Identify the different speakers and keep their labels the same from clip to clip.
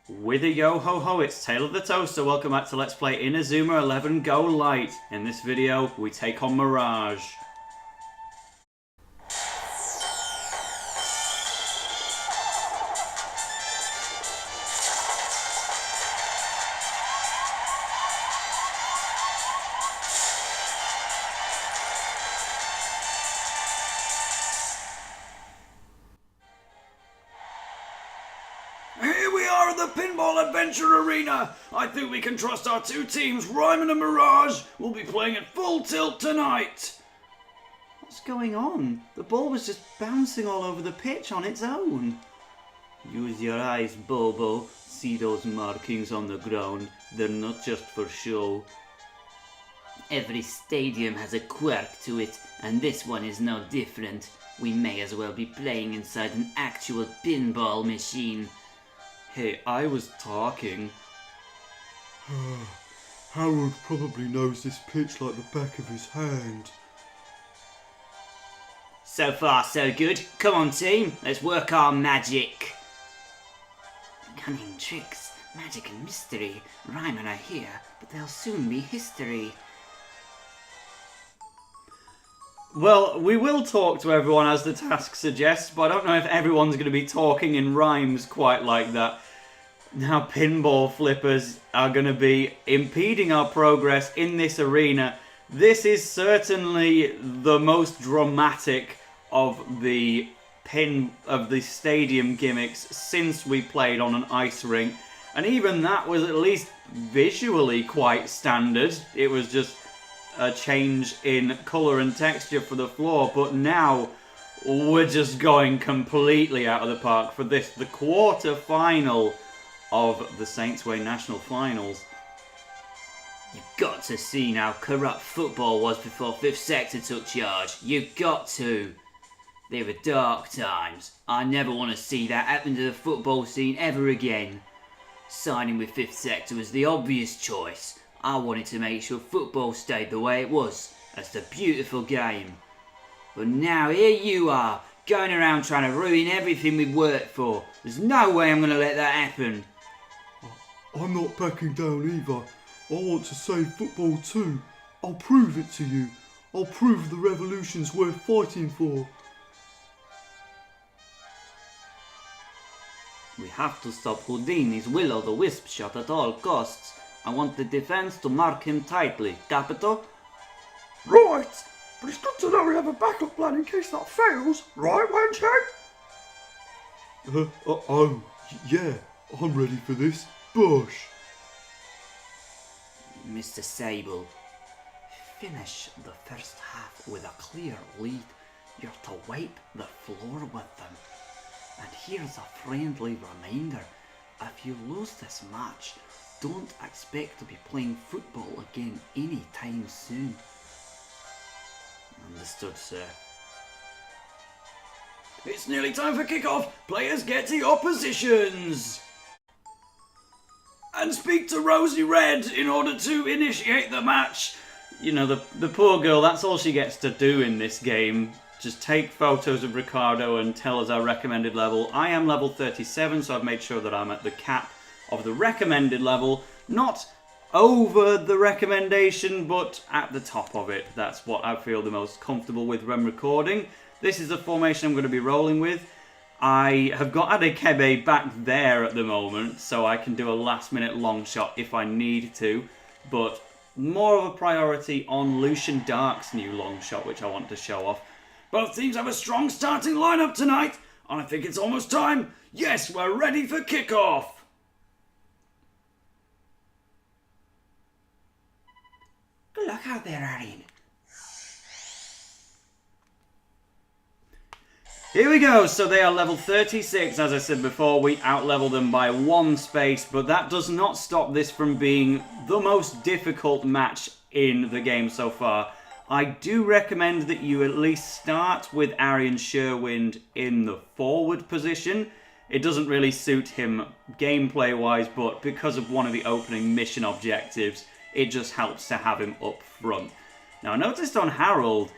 Speaker 1: With a yo-ho-ho, it's Tale of the Toaster. Welcome back to Let's Play Inazuma 11 Go Light. In this video, we take on Mirage. Here we are at the Pinball Adventure Arena. I think we can trust our two teams, Raimon and Mirage, will be playing at full tilt tonight. What's going on? The ball was just bouncing all over the pitch on its own. Use your eyes, Bobo. See those markings on the ground? They're not just for show. Every stadium has a quirk to it, and this one is no different. We may as well be playing inside an actual pinball machine. Hey, I was talking.
Speaker 2: Harrold probably knows this pitch like the back of his hand.
Speaker 1: So far, so good. Come on, team. Let's work our magic. Cunning tricks, magic and mystery. Raimon are here, but they'll soon be history. Well, we will talk to everyone as the task suggests, but I don't know if everyone's going to be talking in rhymes quite like that. Now, pinball flippers are going to be impeding our progress in this arena. This is certainly the most dramatic of the stadium gimmicks since we played on an ice rink, and even that was at least visually quite standard. It was just a change in colour and texture for the floor, but now we're just going completely out of the park for this, the quarter-final of the Saints Way National Finals. You've got to see how corrupt football was before 5th Sector took charge. You've got to. They were dark times. I never want to see that happen to the football scene ever again. Signing with 5th Sector was the obvious choice. I wanted to make sure football stayed the way it was, as the beautiful game. But now here you are, going around trying to ruin everything we've worked for. There's no way I'm going to let that happen.
Speaker 2: I'm not backing down either. I want to save football too. I'll prove it to you. I'll prove the revolution's worth fighting for.
Speaker 1: We have to stop Houdini's Will-o-the-Wisp Shot at all costs. I want the defense to mark him tightly. Capito?
Speaker 3: Right, but it's good to know we have a backup plan in case that fails, right, Wenching?
Speaker 2: Yeah, I'm ready for this. Bush.
Speaker 1: Mr. Sable, finish the first half with a clear lead. You're to wipe the floor with them. And here's a friendly reminder. If you lose this match, don't expect to be playing football again anytime soon. Understood, sir. It's nearly time for kickoff. Players get to your positions. And speak to Rosie Red in order to initiate the match. You know, the poor girl, that's all she gets to do in this game. Just take photos of Ricardo and tell us our recommended level. I am level 37, so I've made sure that I'm at the cap of the recommended level. Not over the recommendation, but at the top of it. That's what I feel the most comfortable with when recording. This is the formation I'm going to be rolling with. I have got Adekebe back there at the moment, so I can do a last-minute long shot if I need to. But more of a priority on Lucian Dark's new long shot, which I want to show off. Both teams have a strong starting lineup tonight, and I think it's almost time. Yes, we're ready for kickoff. Good luck out there, Arian. Here we go, so they are level 36, as I said before, we outlevel them by one space, but that does not stop this from being the most difficult match in the game so far. I do recommend that you at least start with Arian Sherwind in the forward position. It doesn't really suit him gameplay-wise, but because of one of the opening mission objectives, it just helps to have him up front. Now, I noticed on Harrold,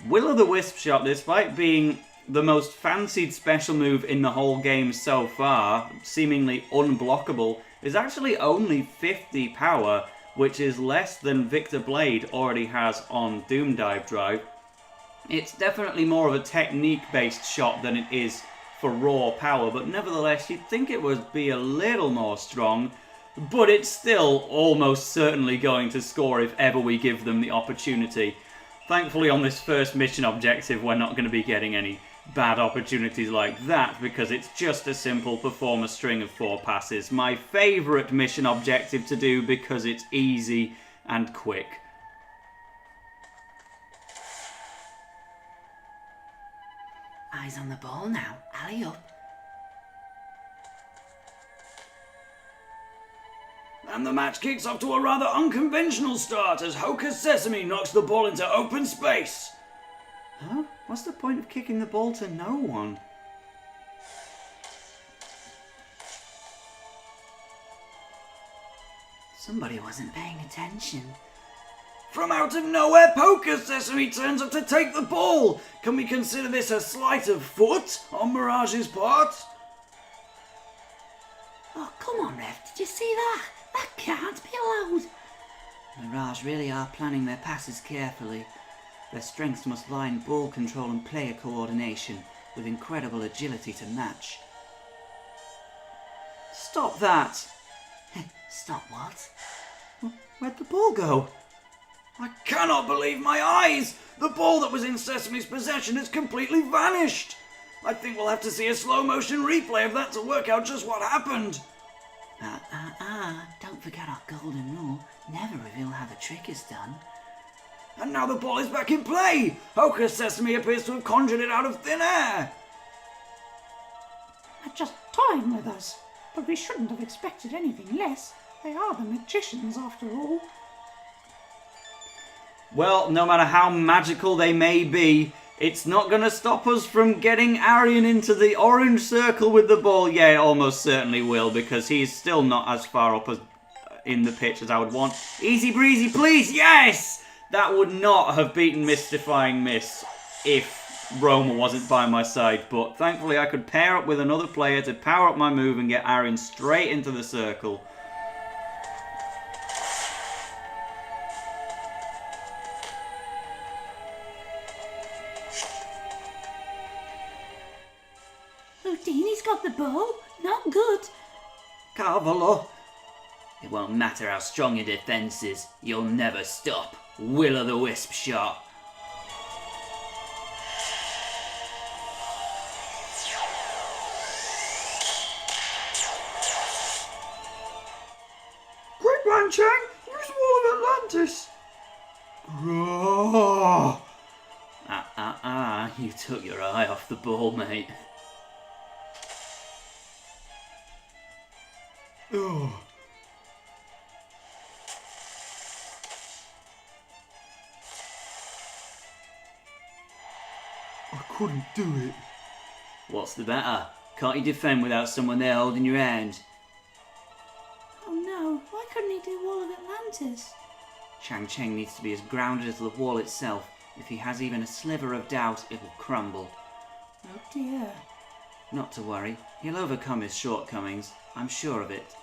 Speaker 1: Will-o-the-Wisp Shot, despite being the most fancied special move in the whole game so far, seemingly unblockable, is actually only 50 power, which is less than Victor Blade already has on Doom Dive Drive. It's definitely more of a technique-based shot than it is for raw power, but nevertheless you'd think it would be a little more strong, but it's still almost certainly going to score if ever we give them the opportunity. Thankfully on this first mission objective we're not going to be getting any bad opportunities like that, because it's just a simple perform a string of 4 passes. My favourite mission objective to do because it's easy and quick.
Speaker 4: Eyes on the ball now. Alley up.
Speaker 3: And the match kicks off to a rather unconventional start as Hocus Sesame knocks the ball into open space.
Speaker 1: Huh? What's the point of kicking the ball to no one?
Speaker 4: Somebody wasn't paying attention.
Speaker 3: From out of nowhere, Hocus Sesame turns up to take the ball. Can we consider this a sleight of foot on Mirage's part?
Speaker 4: Oh, come on, Ref. Did you see that? That can't be allowed. Mirage really are planning their passes carefully. Their strengths must lie in ball control and player coordination, with incredible agility to match.
Speaker 1: Stop that!
Speaker 4: Stop what?
Speaker 1: Where'd the ball go?
Speaker 3: I cannot believe my eyes! The ball that was in Sesame's possession has completely vanished! I think we'll have to see a slow motion replay of that to work out just what happened.
Speaker 4: Don't forget our golden rule. Never reveal how the trick is done.
Speaker 3: And now the ball is back in play! Hocus Sesame appears to have conjured it out of thin air!
Speaker 5: They're just toying with us, but we shouldn't have expected anything less. They are the magicians, after all.
Speaker 1: Well, no matter how magical they may be, it's not going to stop us from getting Arian into the orange circle with the ball. Yeah, it almost certainly will, because he's still not as far up as in the pitch as I would want. Easy breezy, please! Yes! That would not have beaten Mystifying Miss if Roma wasn't by my side, but thankfully I could pair up with another player to power up my move and get Arian straight into the circle.
Speaker 5: Houdini's got the ball. Not good.
Speaker 1: Carvalho.
Speaker 4: It won't matter how strong your defense is. You'll never stop. Will-o-the-Wisp Shot.
Speaker 3: Quick, Wan Chang! Use Wall of Atlantis!
Speaker 2: Roar!
Speaker 4: You took your eye off the ball, mate.
Speaker 2: Oh. I couldn't do it.
Speaker 4: What's the matter? Can't you defend without someone there holding your hand?
Speaker 5: Oh no, why couldn't he do Wall of Atlantis?
Speaker 4: Chang Cheng needs to be as grounded as the wall itself. If he has even a sliver of doubt, it will crumble.
Speaker 5: Oh dear.
Speaker 4: Not to worry, he'll overcome his shortcomings. I'm sure of it.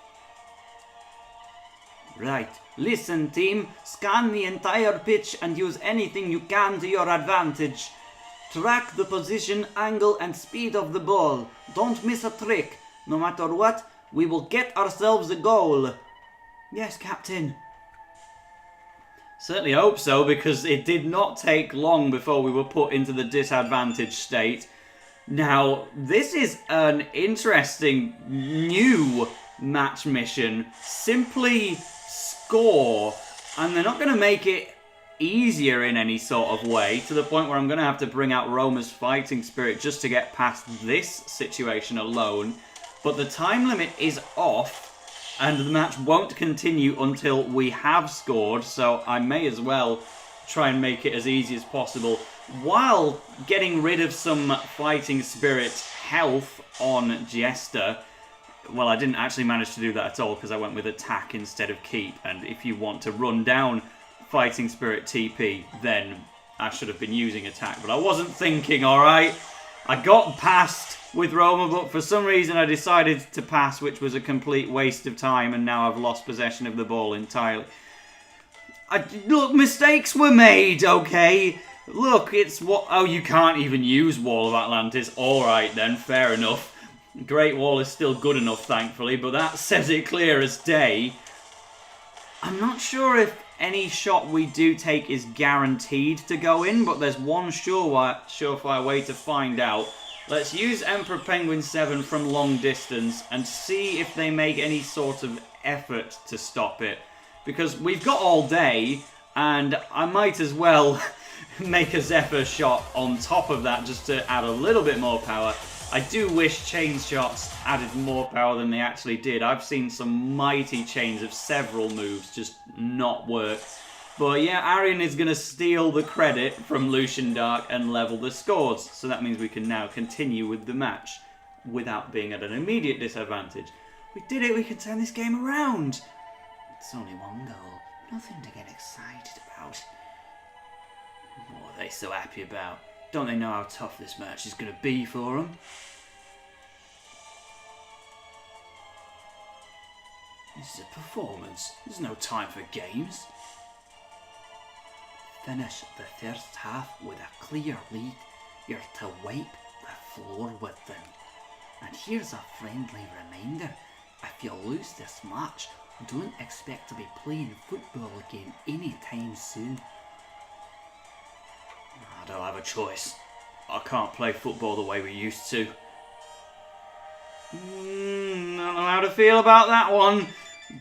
Speaker 4: Right, listen team, scan the entire pitch and use anything you can to your advantage. Track the position, angle and speed of the ball. Don't miss a trick. No matter what, we will get ourselves a goal. Yes, Captain.
Speaker 1: Certainly hope so, because it did not take long before we were put into the disadvantaged state. Now, this is an interesting new match mission. Simply score, and they're not going to make it easier in any sort of way, to the point where I'm going to have to bring out Roma's fighting spirit just to get past this situation alone. But the time limit is off, and the match won't continue until we have scored, so I may as well try and make it as easy as possible, while getting rid of some fighting spirit health on Jester. Well, I didn't actually manage to do that at all, because I went with attack instead of keep, and if you want to run down fighting spirit TP, then I should have been using attack, but I wasn't thinking, alright? I got past with Roma, but for some reason I decided to pass, which was a complete waste of time, and now I've lost possession of the ball entirely. Look, mistakes were made, okay? Look, it's what... Oh, you can't even use Wall of Atlantis. Alright then, fair enough. Great Wall is still good enough, thankfully, but that says it clear as day. I'm not sure if any shot we do take is guaranteed to go in, but there's one surefire way to find out. Let's use Emperor Penguin 7 from long distance and see if they make any sort of effort to stop it. Because we've got all day, and I might as well make a Zephyr shot on top of that just to add a little bit more power. I do wish chain shots added more power than they actually did. I've seen some mighty chains of several moves just not work. But yeah, Arian is going to steal the credit from Lucian Dark and level the scores. So that means we can now continue with the match without being at an immediate disadvantage. We did it, we can turn this game around. It's only one goal, nothing to get excited about. What are they so happy about? Don't they know how tough this match is going to be for them? This is a performance. There's no time for games. Finish the first half with a clear lead. You're to wipe the floor with them. And here's a friendly reminder. If you lose this match, don't expect to be playing football again anytime soon. I don't have a choice. I can't play football the way we used to. Don't know how to feel about that one.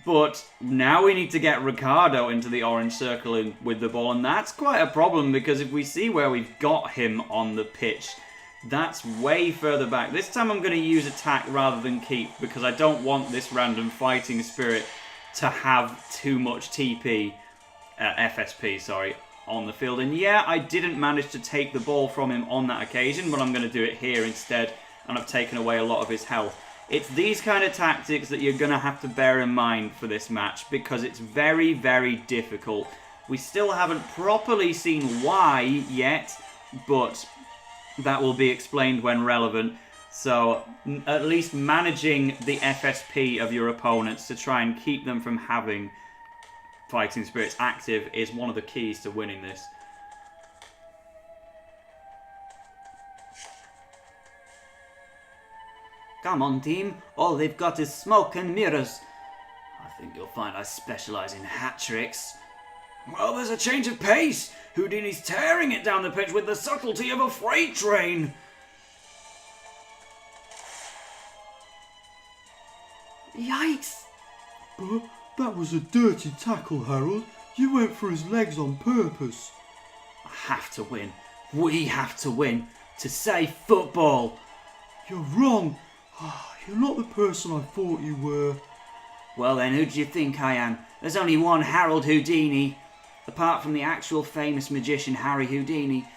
Speaker 1: But now we need to get Ricardo into the orange circle with the ball, and that's quite a problem because if we see where we've got him on the pitch, that's way further back. This time I'm going to use attack rather than keep because I don't want this random fighting spirit to have too much TP, FSP, sorry, on the field. And yeah, I didn't manage to take the ball from him on that occasion, but I'm going to do it here instead, and I've taken away a lot of his health. It's these kind of tactics that you're going to have to bear in mind for this match because it's very, very difficult. We still haven't properly seen why yet, but that will be explained when relevant. So at least managing the FSP of your opponents to try and keep them from having fighting spirits active is one of the keys to winning this.
Speaker 4: Come on, team. All they've got is smoke and mirrors.
Speaker 3: I think you'll find I specialise in hat tricks. Well, there's a change of pace. Houdini's tearing it down the pitch with the subtlety of a freight train.
Speaker 4: Yikes!
Speaker 2: But that was a dirty tackle, Harrold. You went for his legs on purpose.
Speaker 3: I have to win. We have to win to save football.
Speaker 2: You're wrong. You're not the person I thought you were.
Speaker 4: Well then, who do you think I am? There's only one Harrold Houdini. Apart from the actual famous magician Harry Houdini.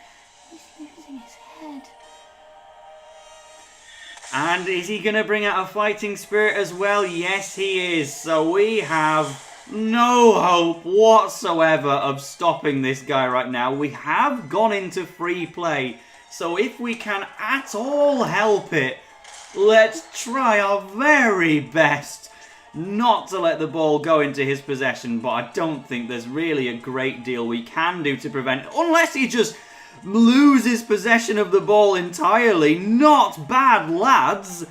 Speaker 5: He's losing his head.
Speaker 1: And is he going to bring out a fighting spirit as well? Yes, he is. So we have no hope whatsoever of stopping this guy right now. We have gone into free play. So if we can at all help it, let's try our very best not to let the ball go into his possession. But I don't think there's really a great deal we can do to prevent it. Unless he just loses possession of the ball entirely. Not bad, lads.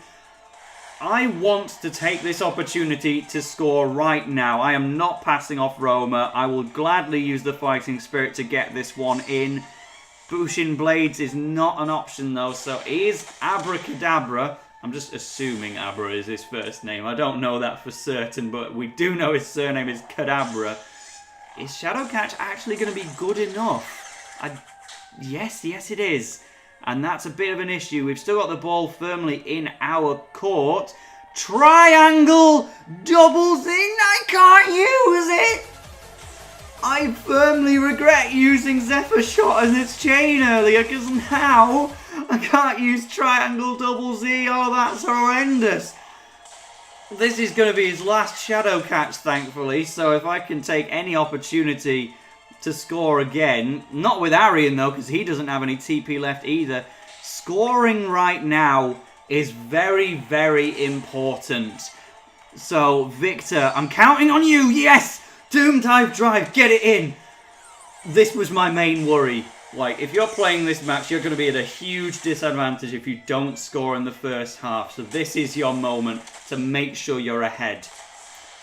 Speaker 1: I want to take this opportunity to score right now. I am not passing off Roma. I will gladly use the fighting spirit to get this one in. Bushin Blades is not an option though, so is Abracadabra. I'm just assuming Abra is his first name. I don't know that for certain, but we do know his surname is Kadabra. Is Shadow Catch actually going to be good enough? Yes, it is. And that's a bit of an issue. We've still got the ball firmly in our court. Triangle! Double Z! I can't use it! I firmly regret using Zephyr Shot as its chain earlier, because now I can't use Triangle Double Z. Oh, that's horrendous. This is going to be his last Shadow Catch, thankfully, so if I can take any opportunity to score again, not with Arian though, because he doesn't have any TP left either, Scoring right now is very, very important. So, Victor, I'm counting on you. Yes! Doom Dive Drive, get it in. This was my main worry. Like, if you're playing this match, you're going to be at a huge disadvantage if you don't score in the first half. So this is your moment to make sure you're ahead.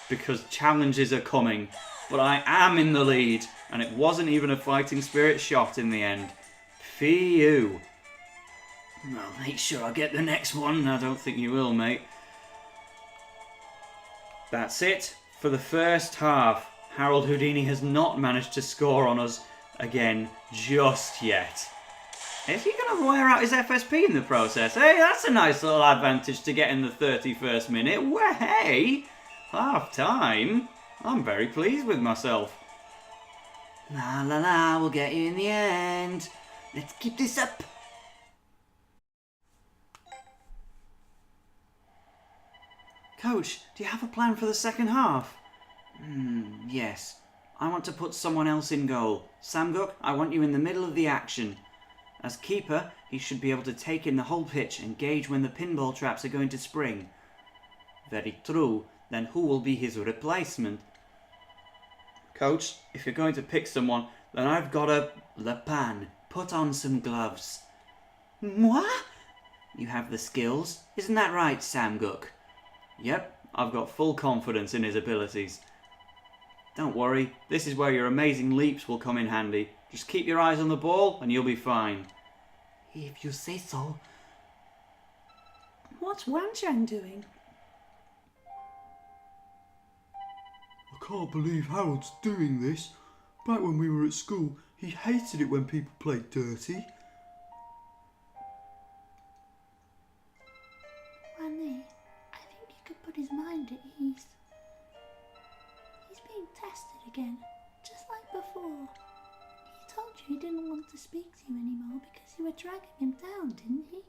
Speaker 1: Because challenges are coming. But I am in the lead. And it wasn't even a fighting spirit shot in the end. Phew. I'll make sure I get the next one. I don't think you will, mate. That's it for the first half. Harrold Houdini has not managed to score on us again just yet. Is he going to wear out his FSP in the process? Hey, that's a nice little advantage to get in the 31st minute. Well, hey, half time. I'm very pleased with myself. La la la, we'll get you in the end. Let's keep this up. Coach, do you have a plan for the second half? Yes. I want to put someone else in goal. Samguk, I want you in the middle of the action. As keeper, he should be able to take in the whole pitch and gauge when the pinball traps are going to spring. Very true. Then who will be his replacement? Coach, if you're going to pick someone, then I've got a Lepan. Put on some gloves. Moi? You have the skills. Isn't that right, Samguk? Yep, I've got full confidence in his abilities. Don't worry, this is where your amazing leaps will come in handy. Just keep your eyes on the ball and you'll be fine. If you say so.
Speaker 5: What's Wanchang doing?
Speaker 2: I can't believe Harold's doing this. Back when we were at school, he hated it when people played dirty.
Speaker 6: Wanli, I think you could put his mind at ease. He's being tested again, just like before. He told you he didn't want to speak to you anymore because you were dragging him down, didn't he?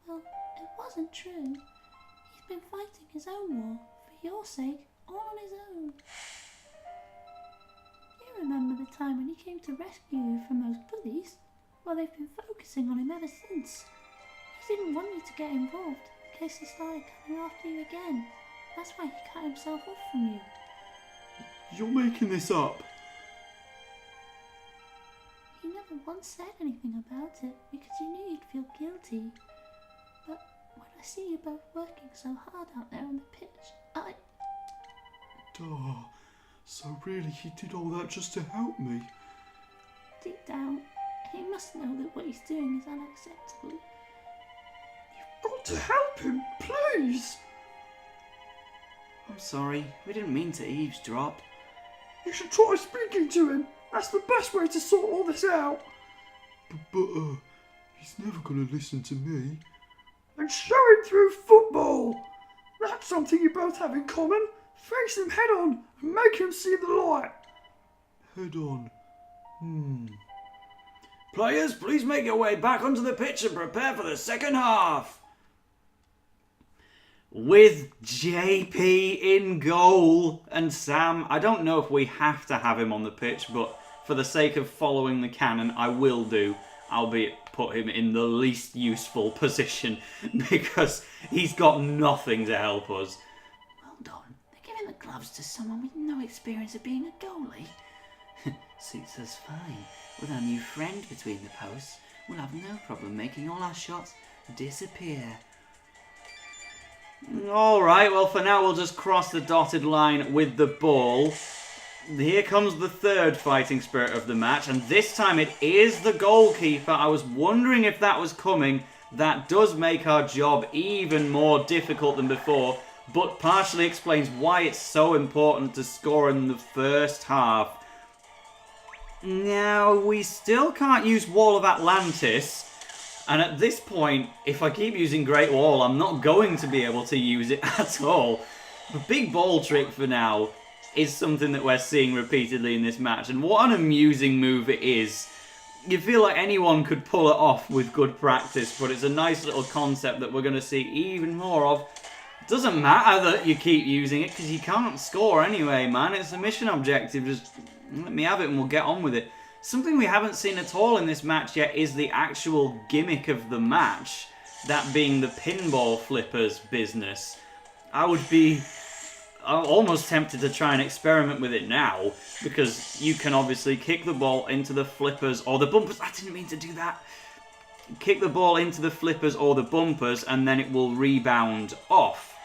Speaker 6: Well, it wasn't true. He's been fighting his own war, for your sake, all on his own. You remember the time when he came to rescue you from those bullies? Well, they've been focusing on him ever since. He didn't want you to get involved in case he started coming after you again. That's why he cut himself off from you.
Speaker 2: You're making this up.
Speaker 6: He never once said anything about it because you knew you'd feel guilty. But when I see you both working so hard out there on the pitch,
Speaker 2: Duh. So really he did all that just to help me?
Speaker 6: deep down, he must know that what he's doing is unacceptable.
Speaker 3: You've got to help him, please!
Speaker 1: I'm sorry, we didn't mean to eavesdrop.
Speaker 3: You should try speaking to him. That's the best way to sort all this out.
Speaker 2: But he's never gonna listen to me.
Speaker 3: And show him through football. That's something you both have in common. Face him head on and make him see the light.
Speaker 2: Head on.
Speaker 3: Players, please make your way back onto the pitch and prepare for the second half.
Speaker 1: With JP in goal and Sam, I don't know if we have to have him on the pitch, but for the sake of following the canon, I will do. Albeit put him in the least useful position because he's got nothing to help us.
Speaker 4: Well done. They're giving the gloves to someone with no experience of being a goalie. Suits us fine. With our new friend between the posts, we'll have no problem making all our shots disappear.
Speaker 1: Alright, well for now we'll just cross the dotted line with the ball. Here comes the third fighting spirit of the match, and this time it is the goalkeeper. I was wondering if that was coming. That does make our job even more difficult than before, but partially explains why it's so important to score in the first half. Now, we still can't use Wall of Atlantis, and at this point, if I keep using Great Wall, I'm not going to be able to use it at all. The big ball trick for now is something that we're seeing repeatedly in this match, and what an amusing move it is. You feel like anyone could pull it off with good practice, but it's a nice little concept that we're going to see even more of. It doesn't matter that you keep using it, because you can't score anyway, man. It's a mission objective. Just let me have it and we'll get on with it. Something we haven't seen at all in this match yet is the actual gimmick of the match, that being the pinball flippers business. I would be almost tempted to try and experiment with it now, because you can obviously kick the ball into the flippers or the bumpers. I didn't mean to do that. Kick the ball into the flippers or the bumpers and then it will rebound off.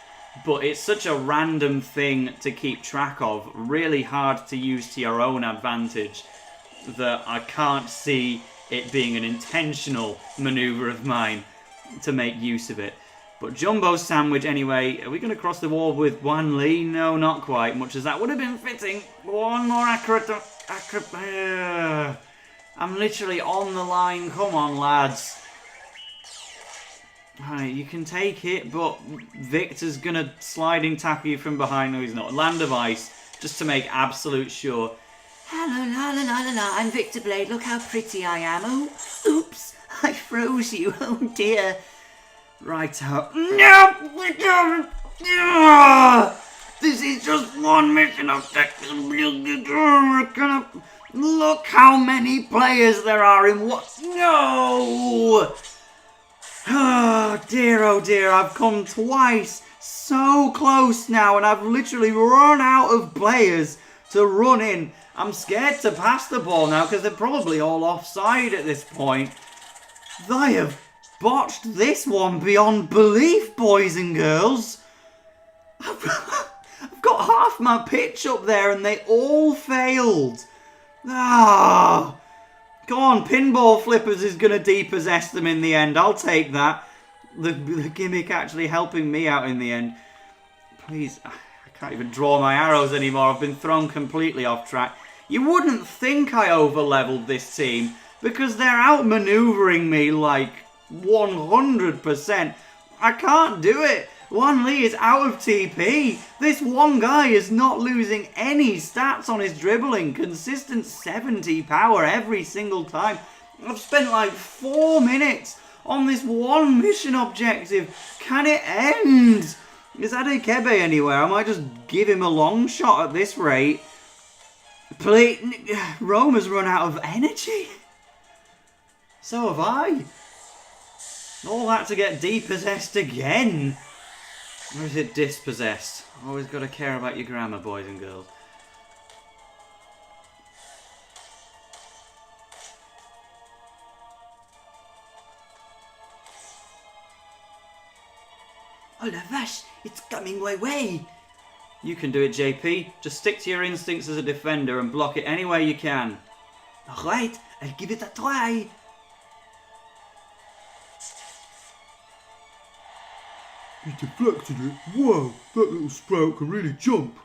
Speaker 1: But it's such a random thing to keep track of, really hard to use to your own advantage, that I can't see it being an intentional manoeuvre of mine to make use of it. But Jumbo Sandwich anyway. Are we going to cross the wall with Wanli? No, not quite, much as that would have been fitting. One more accurate... I'm literally on the line. Come on, lads. Right, you can take it, but Victor's going to sliding tackle you from behind. No, he's not. Land of Ice, just to make absolute sure.
Speaker 4: Hello, la la la la la, I'm Victor Blade, look how pretty I am. Oh, oops, I froze you, oh dear.
Speaker 1: Right out. No! This is just one mission objective. Look how many players there are in what? No! Oh dear, I've come twice. So close now, and I've literally run out of players to run in. I'm scared to pass the ball now because they're probably all offside at this point. They have botched this one beyond belief, boys and girls. I've got half my pitch up there and they all failed. Ah, come on, Pinball Flippers is going to depossess them in the end. I'll take that. The gimmick actually helping me out in the end. Please, I can't even draw my arrows anymore. I've been thrown completely off track. You wouldn't think I over-leveled this team because they're out-maneuvering me like 100%. I can't do it. Wanli is out of TP. This one guy is not losing any stats on his dribbling. Consistent 70 power every single time. I've spent like 4 minutes on this one mission objective. Can it end? Is Adekebe anywhere? I might just give him a long shot at this rate. Please, Roma's run out of energy. So have I. All that to get depossessed again. Or is it dispossessed? Always got to care about your grammar, boys and girls.
Speaker 4: Oh la vache, it's coming my way.
Speaker 1: You can do it, JP. Just stick to your instincts as a defender and block it any way you can.
Speaker 4: Alright, I'll give it a try.
Speaker 2: He deflected it. Whoa, that little sprout can really jump.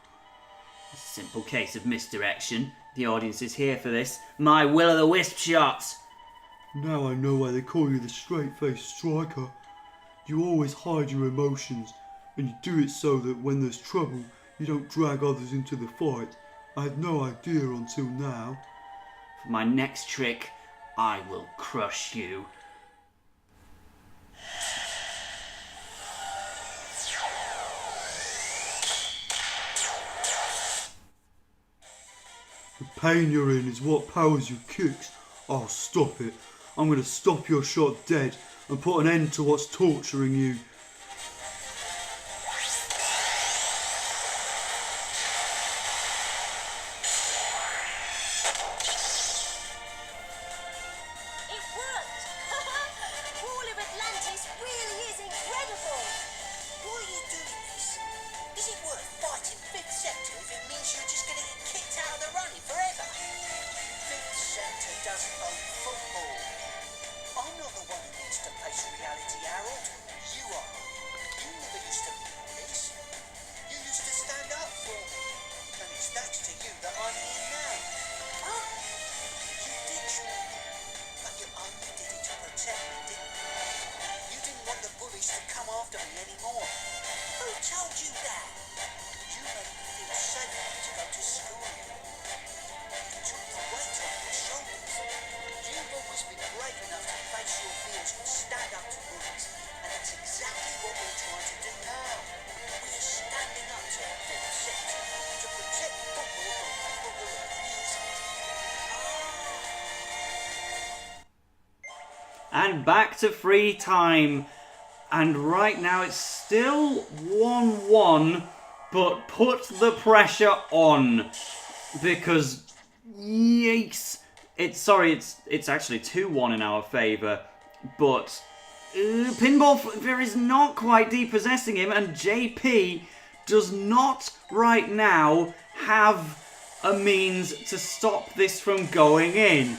Speaker 4: A simple case of misdirection. The audience is here for this. My will-o-the-wisp shot.
Speaker 2: Now I know why they call you the straight-faced striker. You always hide your emotions, and you do it so that when there's trouble, you don't drag others into the fight. I had no idea until now.
Speaker 4: For my next trick, I will crush you.
Speaker 2: The pain you're in is what powers your kicks. I'll stop it. I'm going to stop your shot dead and put an end to what's torturing you.
Speaker 7: It worked! Wall of Atlantis really is incredible! Why are you doing this? Is it worth fighting 5th Sector if it means you're just going to get kicked out of the running forever? 5th Sector doesn't own football. I'm not the one who needs to face reality, Harrold. You are.
Speaker 1: And back to free time. And right now it's still 1-1, but put the pressure on. Because, yikes. It's actually 2-1 in our favour. But Pinball Flipper is not quite depossessing him, and JP does not right now have a means to stop this from going in.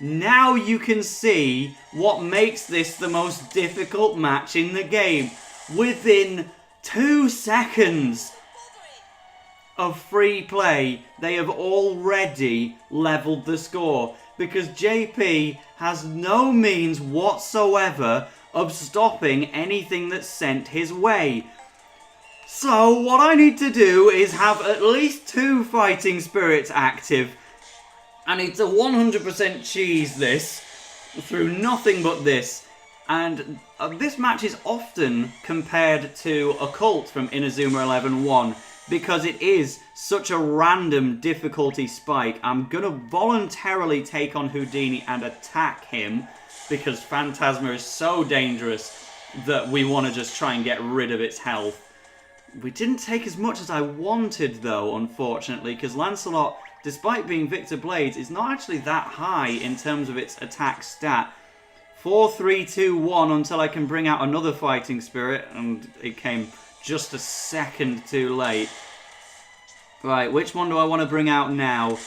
Speaker 1: Now you can see what makes this the most difficult match in the game. Within 2 seconds of free play, they have already leveled the score because JP has no means whatsoever of stopping anything that's sent his way. So what I need to do is have at least 2 fighting spirits active. I need to 100% cheese this through nothing but this. And this match is often compared to Occult from Inazuma 11-1 because it is such a random difficulty spike. I'm going to voluntarily take on Houdini and attack him because Phantasma is so dangerous that we want to just try and get rid of its health. We didn't take as much as I wanted though, unfortunately, because Lancelot, despite being Victor Blades, is not actually that high in terms of its attack stat. 4, 3, 2, 1 until I can bring out another fighting spirit, and it came just a second too late. Right, which one do I want to bring out now?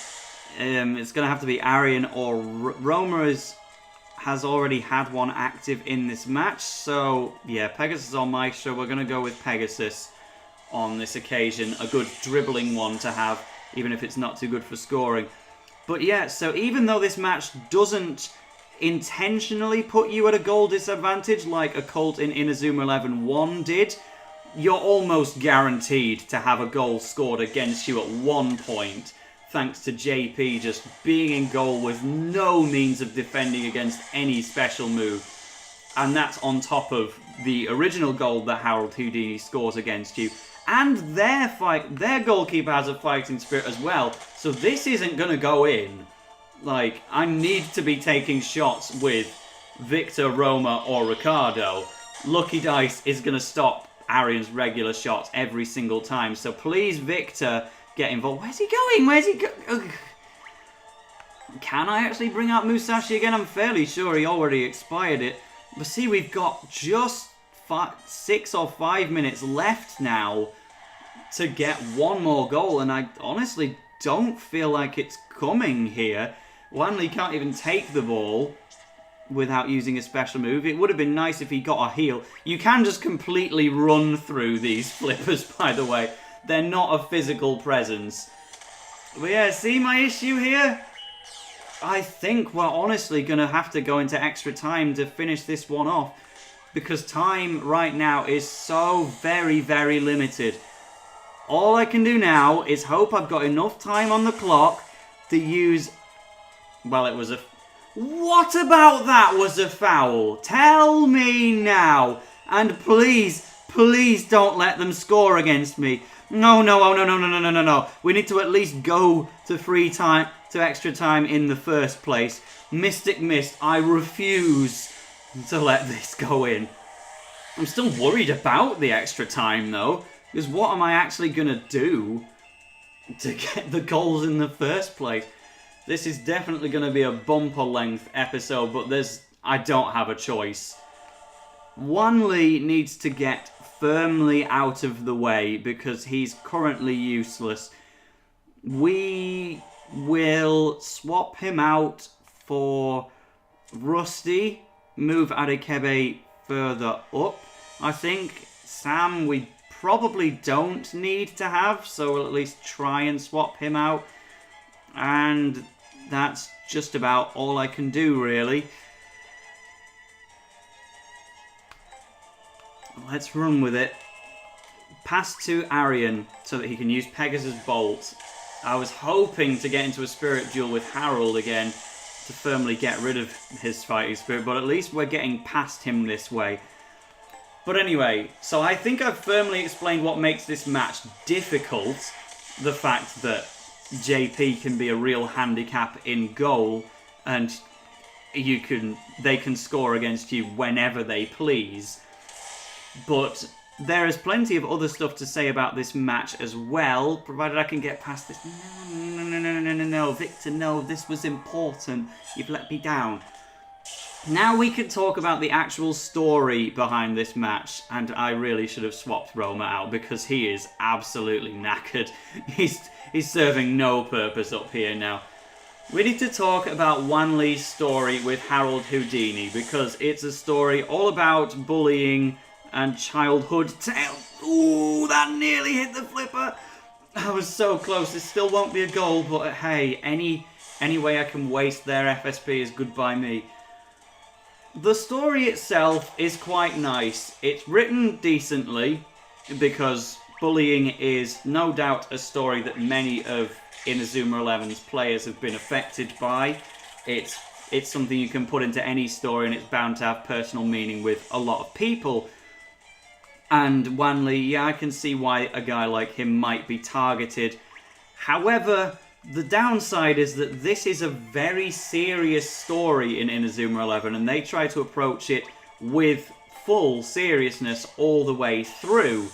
Speaker 1: It's going to have to be Arian or Roma has already had one active in this match, so yeah, Pegasus on my show. We're going to go with Pegasus on this occasion. A good dribbling one to have, even if it's not too good for scoring. But yeah, so even though this match doesn't intentionally put you at a goal disadvantage like Occult in Inazuma 11-1 did, you're almost guaranteed to have a goal scored against you at one point, thanks to JP just being in goal with no means of defending against any special move. And that's on top of the original goal that Harrold Houdini scores against you. And their goalkeeper has a fighting spirit as well, so this isn't going to go in. Like, I need to be taking shots with Victor, Roma, or Ricardo. Lucky Dice is going to stop Arian's regular shots every single time, so please, Victor, get involved. Where's he going? Where's he going? Can I actually bring out Musashi again? I'm fairly sure he already expired it. But see, we've got just 6 or 5 minutes left now to get one more goal, and I honestly don't feel like it's coming here. Wanli can't even take the ball without using a special move. It would have been nice if he got a heal. You can just completely run through these flippers, by the way. They're not a physical presence. But yeah, see my issue here? I think we're honestly going to have to go into extra time to finish this one off, because time right now is so very, very limited. All I can do now is hope I've got enough time on the clock to use... Well, it was a... What about that was a foul? Tell me now. And please, please don't let them score against me. No. We need to at least go to free time, to extra time in the first place. Mystic Mist, I refuse to let this go in. I'm still worried about the extra time though, because what am I actually going to do to get the goals in the first place? This is definitely going to be a bumper length episode, but I don't have a choice. Wanli needs to get firmly out of the way because he's currently useless. We will swap him out for Rusty, move Adekebe further up. I think Sam we probably don't need to have, so we'll at least try and swap him out. And that's just about all I can do, really. Let's run with it. Pass to Arian so that he can use Pegasus Bolt. I was hoping to get into a spirit duel with Harrold again to firmly get rid of his fighting spirit, but at least we're getting past him this way. But anyway, so I think I've firmly explained what makes this match difficult. The fact that JP can be a real handicap in goal, and they can score against you whenever they please. But there is plenty of other stuff to say about this match as well, provided I can get past this. No, Victor, no, this was important. You've let me down. Now we can talk about the actual story behind this match, and I really should have swapped Roma out because he is absolutely knackered. He's serving no purpose up here now. We need to talk about Wanli's story with Harrold Houdini because it's a story all about bullying and childhood tale. Ooh, that nearly hit the flipper. I was so close. This still won't be a goal, but hey, any way I can waste their FSP is good by me. The story itself is quite nice. It's written decently because bullying is no doubt a story that many of Inazuma 11's players have been affected by. It's something you can put into any story and it's bound to have personal meaning with a lot of people. And Wanli, yeah, I can see why a guy like him might be targeted. However, the downside is that this is a very serious story in Inazuma 11 and they try to approach it with full seriousness all the way through.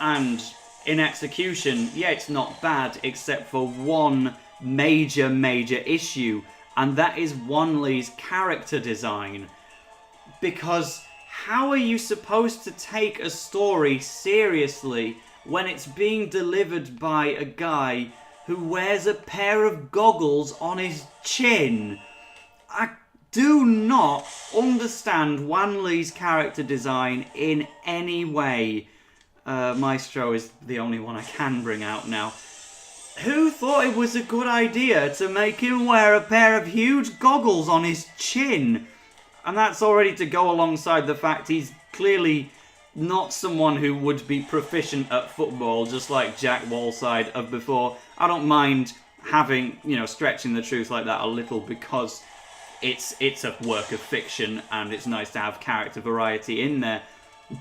Speaker 1: And in execution, yeah, it's not bad except for one major issue, and that is Wanli's character design. Because how are you supposed to take a story seriously when it's being delivered by a guy who wears a pair of goggles on his chin? I do not understand Wanli's character design in any way. Maestro is the only one I can bring out now. Who thought it was a good idea to make him wear a pair of huge goggles on his chin? And that's already to go alongside the fact he's clearly not someone who would be proficient at football, just like Jack Wallside of before. I don't mind having, stretching the truth like that a little because it's a work of fiction and it's nice to have character variety in there.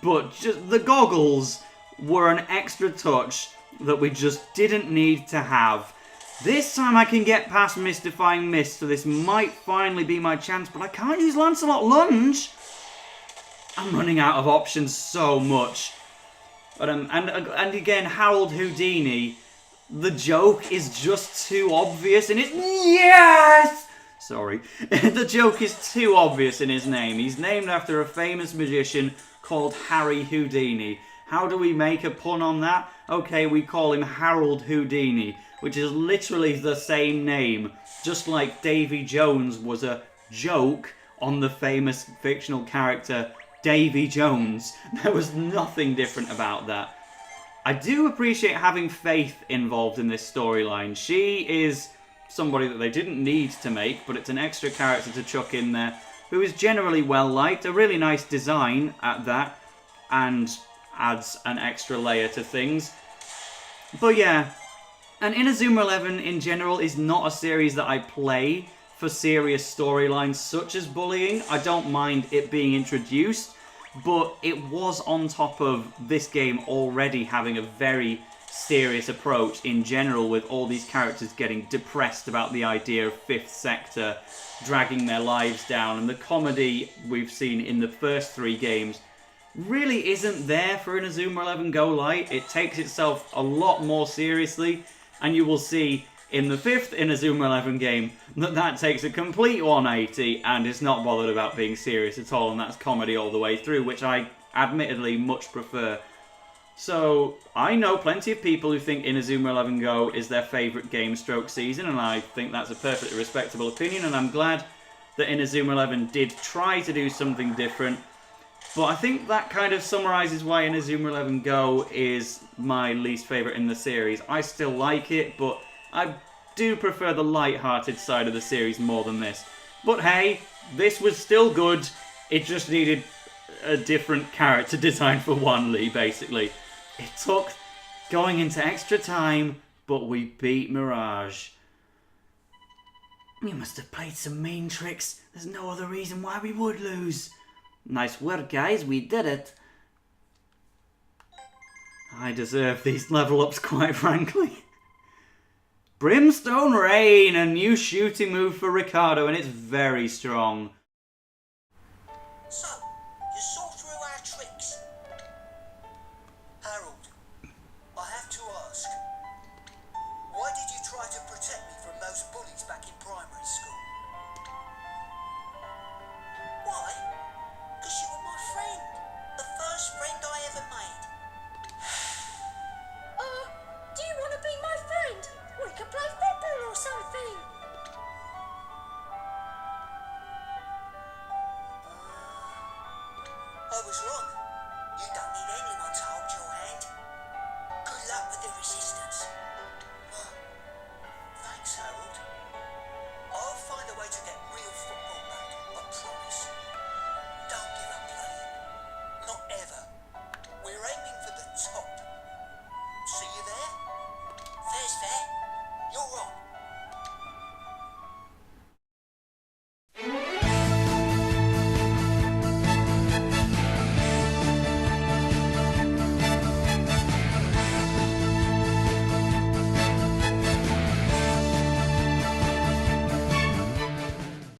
Speaker 1: But just the goggles were an extra touch that we just didn't need to have. This time I can get past Mystifying Mist, so this might finally be my chance, but I can't use Lancelot Lunge. I'm running out of options so much. But and again, Harrold Houdini, the joke is just too obvious in his... Yes! Sorry. The joke is too obvious in his name. He's named after a famous magician called Harry Houdini. How do we make a pun on that? Okay, we call him Harrold Houdini, which is literally the same name, just like Davy Jones was a joke on the famous fictional character Davy Jones. There was nothing different about that. I do appreciate having Faith involved in this storyline. She is somebody that they didn't need to make, but it's an extra character to chuck in there, who is generally well liked, a really nice design at that, and adds an extra layer to things. But yeah, and Inazuma 11 in general is not a series that I play for serious storylines such as bullying. I don't mind it being introduced, but it was on top of this game already having a very serious approach in general, with all these characters getting depressed about the idea of Fifth Sector dragging their lives down, and the comedy we've seen in the first 3 games really isn't there for Inazuma 11 Go Light. It takes itself a lot more seriously, and you will see in the 5th Inazuma 11 game that takes a complete 180 and is not bothered about being serious at all, and that's comedy all the way through, which I admittedly much prefer. So, I know plenty of people who think Inazuma 11 Go is their favourite game stroke season, and I think that's a perfectly respectable opinion, and I'm glad that Inazuma 11 did try to do something different. But I think that kind of summarises why Inazuma 11 Go is my least favourite in the series. I still like it, but I do prefer the light-hearted side of the series more than this. But hey, this was still good. It just needed a different character design for Wanli, basically. It took going into extra time, but we beat Mirage. You must have played some mean tricks. There's no other reason why we would lose. Nice work, guys. We did it. I deserve these level ups, quite frankly. Brimstone Rain, a new shooting move for Ricardo, and it's very strong.
Speaker 7: So, you saw through our tricks. Harrold, I have to ask, why did you try to protect me from those bullies back in primary school? Why? Because you were my friend. The first friend I ever made.
Speaker 6: Do you want to be my friend? We could play football or something.
Speaker 7: I was wrong. You don't need anyone to hold your hand. Good luck with the resistance. Thanks, Harrold. I'll find a way to get real football back, I promise. Don't give up playing. Not ever. We're aiming for the top. See you there? Fair's fair. You're on.